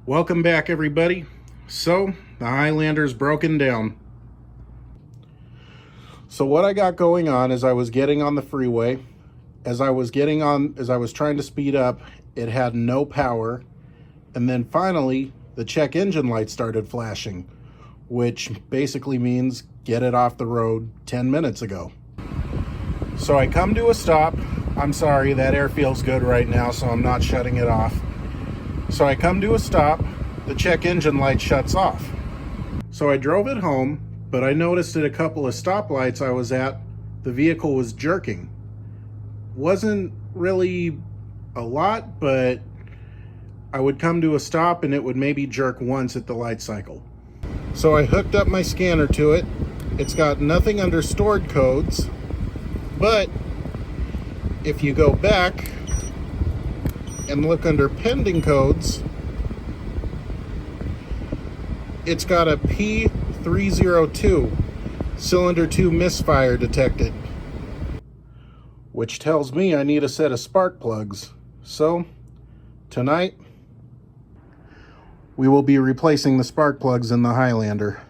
Welcome back, everybody. So the Highlander's broken down. So what I got going on is I was getting on the freeway. As I was trying to speed up, it had no power. And then finally, the check engine light started flashing, which basically means get it off the road 10 minutes ago. So I come to a stop. I'm sorry, that air feels good right now, so I'm not shutting it off. So I come to a stop, the check engine light shuts off. So I drove it home, but I noticed at a couple of stoplights I was at, the vehicle was jerking. Wasn't really a lot, but I would come to a stop and it would maybe jerk once at the light cycle. So I hooked up my scanner to it. It's got nothing under stored codes, but if you go back and look under pending codes, it's got a P0302 cylinder 2 misfire detected, which tells me I need a set of spark plugs. So tonight we will be replacing the spark plugs in the Highlander.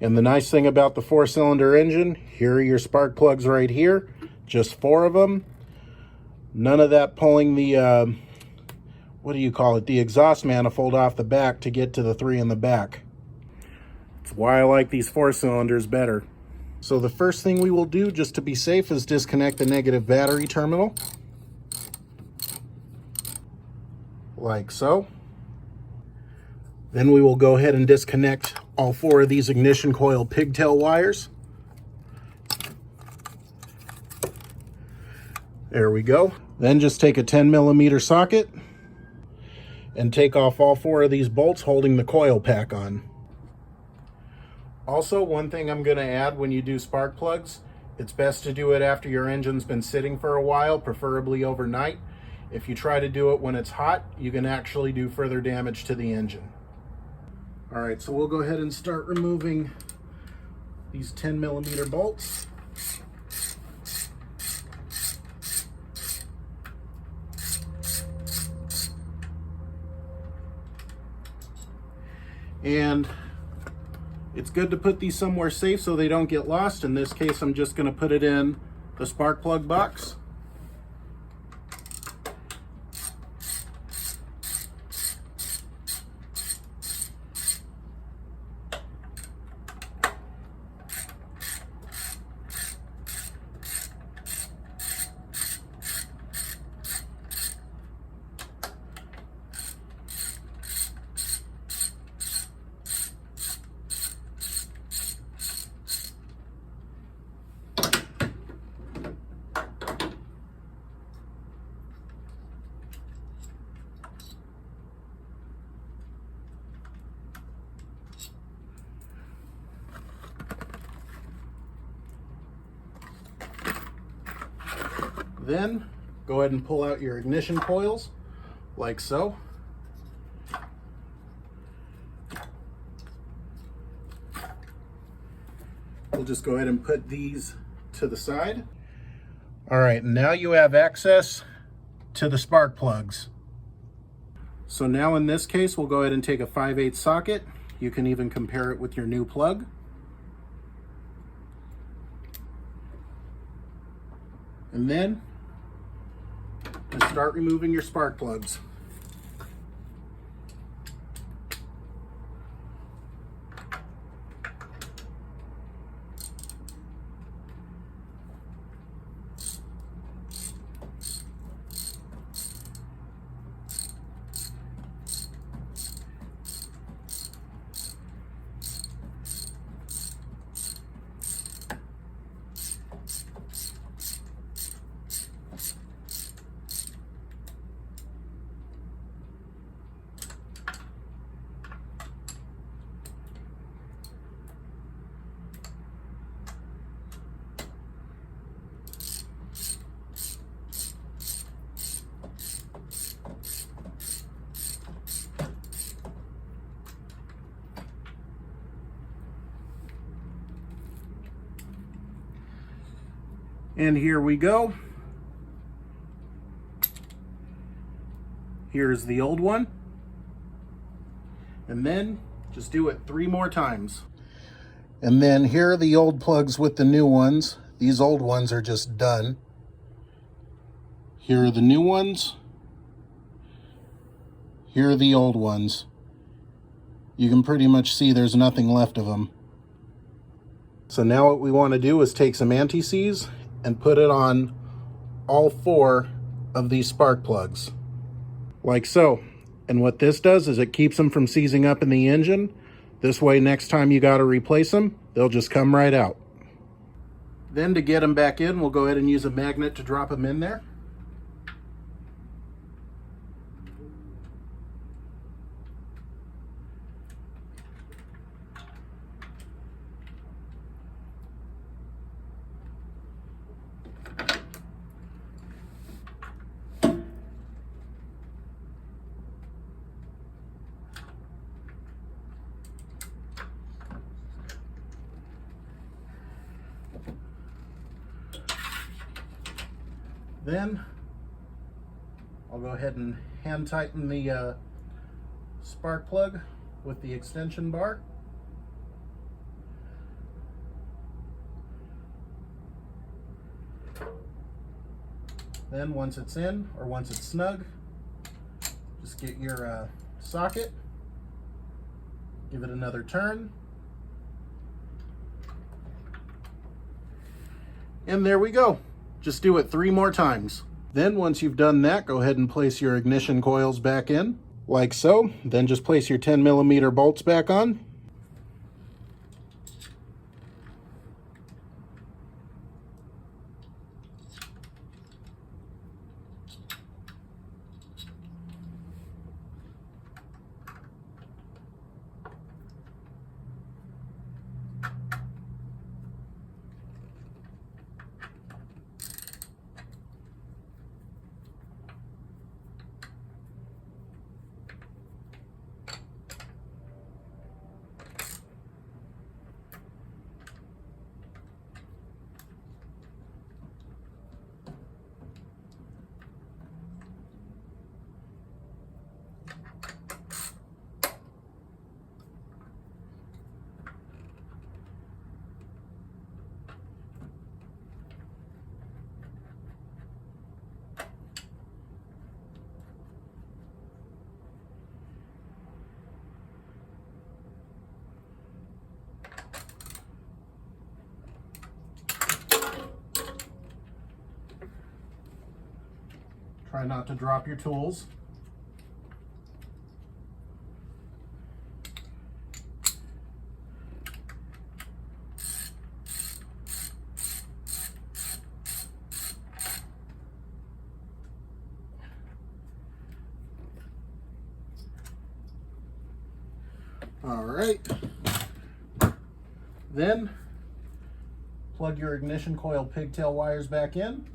And the nice thing about the 4-cylinder engine, here are your spark plugs right here, just 4 of them. None of that pulling the, the exhaust manifold off the back to get to the 3 in the back. That's why I like these 4 cylinders better. So the first thing we will do, just to be safe, is disconnect the negative battery terminal. Like so. Then we will go ahead and disconnect all 4 of these ignition coil pigtail wires. There we go. Then just take a 10mm socket and take off all 4 of these bolts holding the coil pack on. Also, one thing I'm going to add when you do spark plugs, it's best to do it after your engine's been sitting for a while, preferably overnight. If you try to do it when it's hot, you can actually do further damage to the engine. Alright, so we'll go ahead and start removing these 10mm bolts. And it's good to put these somewhere safe so they don't get lost. In this case, I'm just going to put it in the spark plug box. Then go ahead and pull out your ignition coils, like so. We'll just go ahead and put these to the side. All right, now you have access to the spark plugs. So now in this case, we'll go ahead and take a 5/8 socket. You can even compare it with your new plug. And then just start removing your spark plugs. And here we go. Here's the old one. And then just do it 3 more times. And then here are the old plugs with the new ones. These old ones are just done. Here are the new ones. Here are the old ones. You can pretty much see there's nothing left of them. So now what we want to do is take some anti-seize and put it on all 4 of these spark plugs. Like so. And what this does is it keeps them from seizing up in the engine. This way, next time you got to replace them, they'll just come right out. Then to get them back in, we'll go ahead and use a magnet to drop them in there. Then I'll go ahead and hand tighten the spark plug with the extension bar. Then once it's in, or once it's snug, just get your socket, give it another turn, and there we go. Just do it 3 more times. Then once you've done that, go ahead and place your ignition coils back in, like so. Then just place your 10mm bolts back on. Try not to drop your tools. All right. Then plug your ignition coil pigtail wires back in.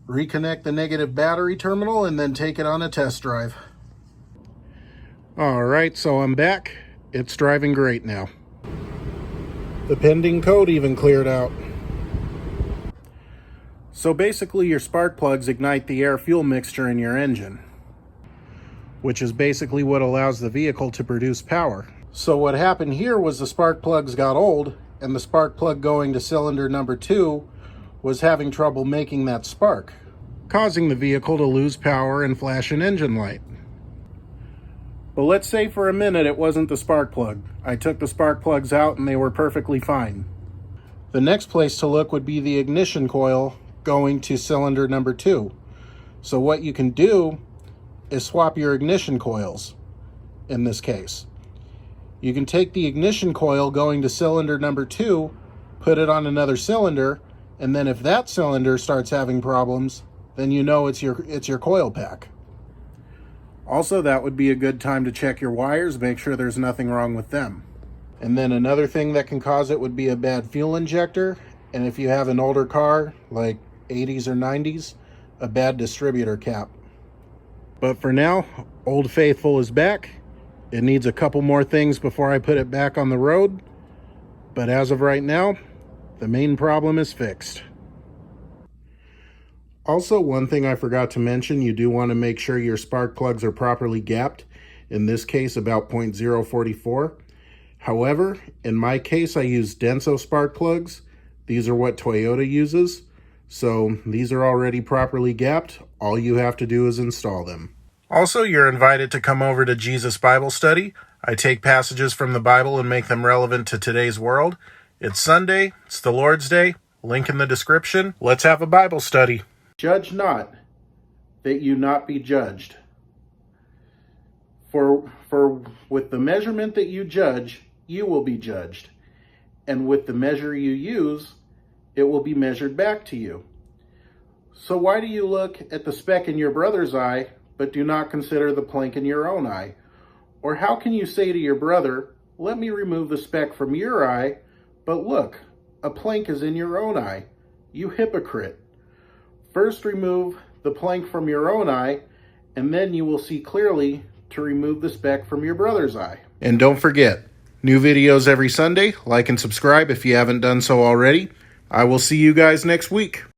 Reconnect the negative battery terminal and then take it on a test drive. All right, so I'm back. It's driving great now. The pending code even cleared out. So basically your spark plugs ignite the air-fuel mixture in your engine, which is basically what allows the vehicle to produce power. So what happened here was the spark plugs got old, and the spark plug going to cylinder number 2 was having trouble making that spark, causing the vehicle to lose power and flash an engine light. But let's say for a minute it wasn't the spark plug. I took the spark plugs out and they were perfectly fine. The next place to look would be the ignition coil going to cylinder number 2. So what you can do is swap your ignition coils in this case. You can take the ignition coil going to cylinder number 2, put it on another cylinder, and then if that cylinder starts having problems, then you know it's your coil pack. Also, that would be a good time to check your wires, make sure there's nothing wrong with them. And then another thing that can cause it would be a bad fuel injector, and if you have an older car, like 80s or 90s, a bad distributor cap. But for now, Old Faithful is back. It needs a couple more things before I put it back on the road, but as of right now, the main problem is fixed. Also, one thing I forgot to mention, you do want to make sure your spark plugs are properly gapped. In this case, about 0.044. However, in my case, I use Denso spark plugs. These are what Toyota uses. So these are already properly gapped. All you have to do is install them. Also, you're invited to come over to Jesus Bible Study. I take passages from the Bible and make them relevant to today's world. It's Sunday. It's the Lord's Day. Link in the description. Let's have a Bible study. Judge not, that you not be judged. For with the measurement that you judge, you will be judged. And with the measure you use, it will be measured back to you. So why do you look at the speck in your brother's eye, but do not consider the plank in your own eye? Or how can you say to your brother, let me remove the speck from your eye, but look, a plank is in your own eye? You hypocrite. First remove the plank from your own eye, and then you will see clearly to remove the speck from your brother's eye. And don't forget, new videos every Sunday. Like and subscribe if you haven't done so already. I will see you guys next week.